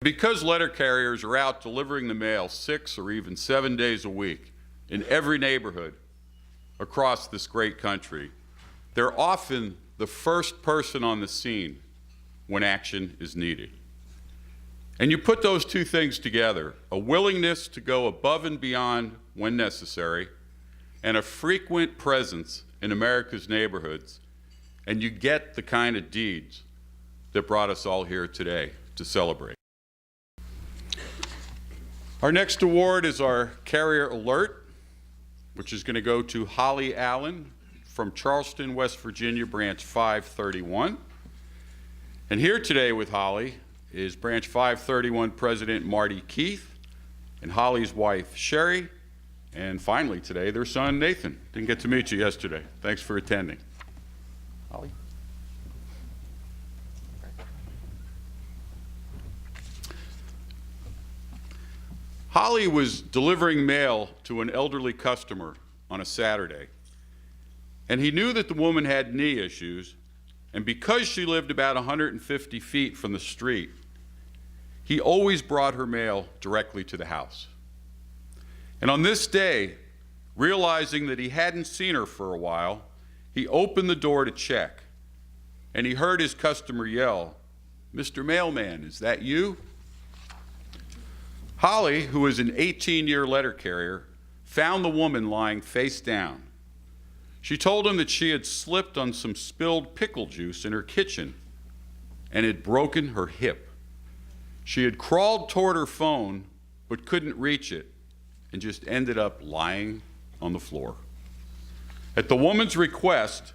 Because letter carriers are out delivering the mail 6 or even 7 days a week in every neighborhood across this great country, they're often the first person on the scene when action is needed. And you put those two things together, a willingness to go above and beyond when necessary, and a frequent presence in America's neighborhoods, and you get the kind of deeds that brought us all here today to celebrate. Our next award is our Carrier Alert, which is going to go to Holly Allen from Charleston, West Virginia, Branch 531. And here today with Holly is Branch 531 President Marty Keith and Holly's wife, Sherry, and finally today, their son, Nathan. Didn't get to meet you yesterday. Thanks for attending. Holly. Holly was delivering mail to an elderly customer on a Saturday, and he knew that the woman had knee issues, and because she lived about 150 feet from the street, he always brought her mail directly to the house. And on this day, realizing that he hadn't seen her for a while, he opened the door to check, and he heard his customer yell, "Mr. Mailman, is that you?" Holly, who is an 18-year letter carrier, found the woman lying face down. She told him that she had slipped on some spilled pickle juice in her kitchen and had broken her hip. She had crawled toward her phone but couldn't reach it and just ended up lying on the floor. At the woman's request,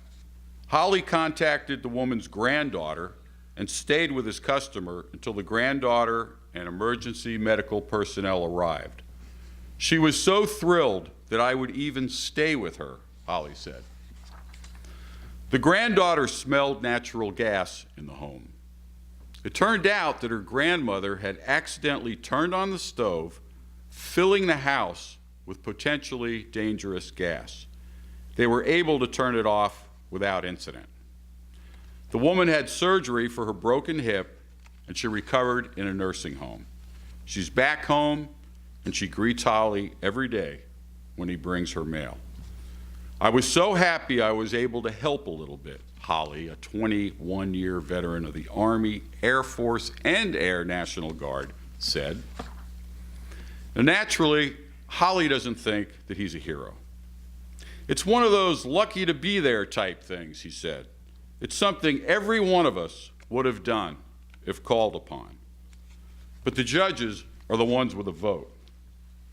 Holly contacted the woman's granddaughter and stayed with his customer until the granddaughter and emergency medical personnel arrived. She was so thrilled that I would even stay with her, Holly said. The granddaughter smelled natural gas in the home. It turned out that her grandmother had accidentally turned on the stove, filling the house with potentially dangerous gas. They were able to turn it off without incident. The woman had surgery for her broken hip, and she recovered in a nursing home. She's back home, and she greets Holly every day when he brings her mail. I was so happy I was able to help a little bit, Holly, a 21-year veteran of the Army, Air Force, and Air National Guard, said. Now, naturally, Holly doesn't think that he's a hero. It's one of those lucky to be there type things, he said. It's something every one of us would have done if called upon. But the judges are the ones with a vote,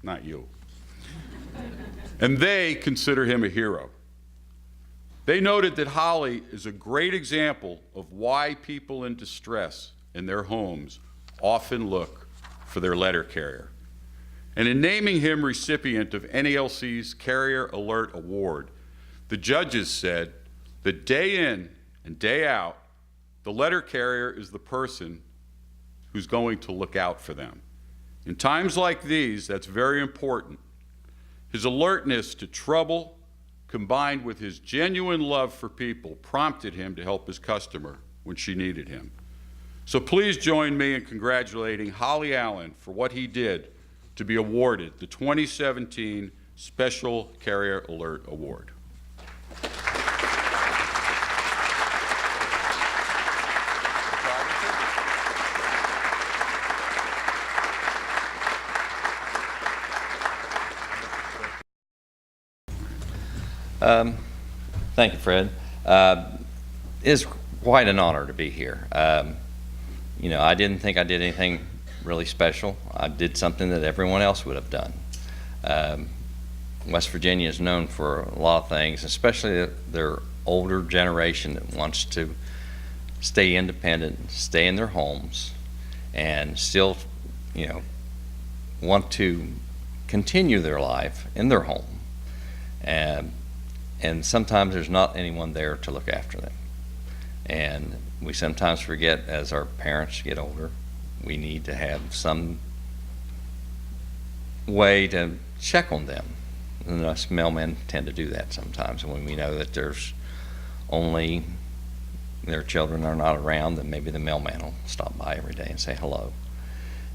not you. And they consider him a hero. They noted that Holly is a great example of why people in distress in their homes often look for their letter carrier. And in naming him recipient of NALC's Carrier Alert Award, the judges said that day in and day out, the letter carrier is the person who's going to look out for them. In times like these, that's very important. His alertness to trouble, combined with his genuine love for people, prompted him to help his customer when she needed him. So please join me in congratulating Holly Allen for what he did to be awarded the 2017 Special Carrier Alert Award. Thank you, Fred. It is quite an honor to be here. You know, I didn't think I did anything really special. I did something that everyone else would have done. West Virginia is known for a lot of things, especially their older generation that wants to stay independent, stay in their homes, and still, you know, want to continue their life in their home. And sometimes there's not anyone there to look after them. And we sometimes forget, as our parents get older, we need to have some way to check on them. And us mailmen tend to do that sometimes. And when we know that there's only their children are not around, then maybe the mailman will stop by every day and say hello.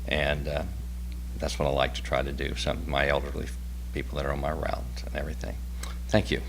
And that's what I like to try to do, some of my elderly people that are on my route and everything. Thank you.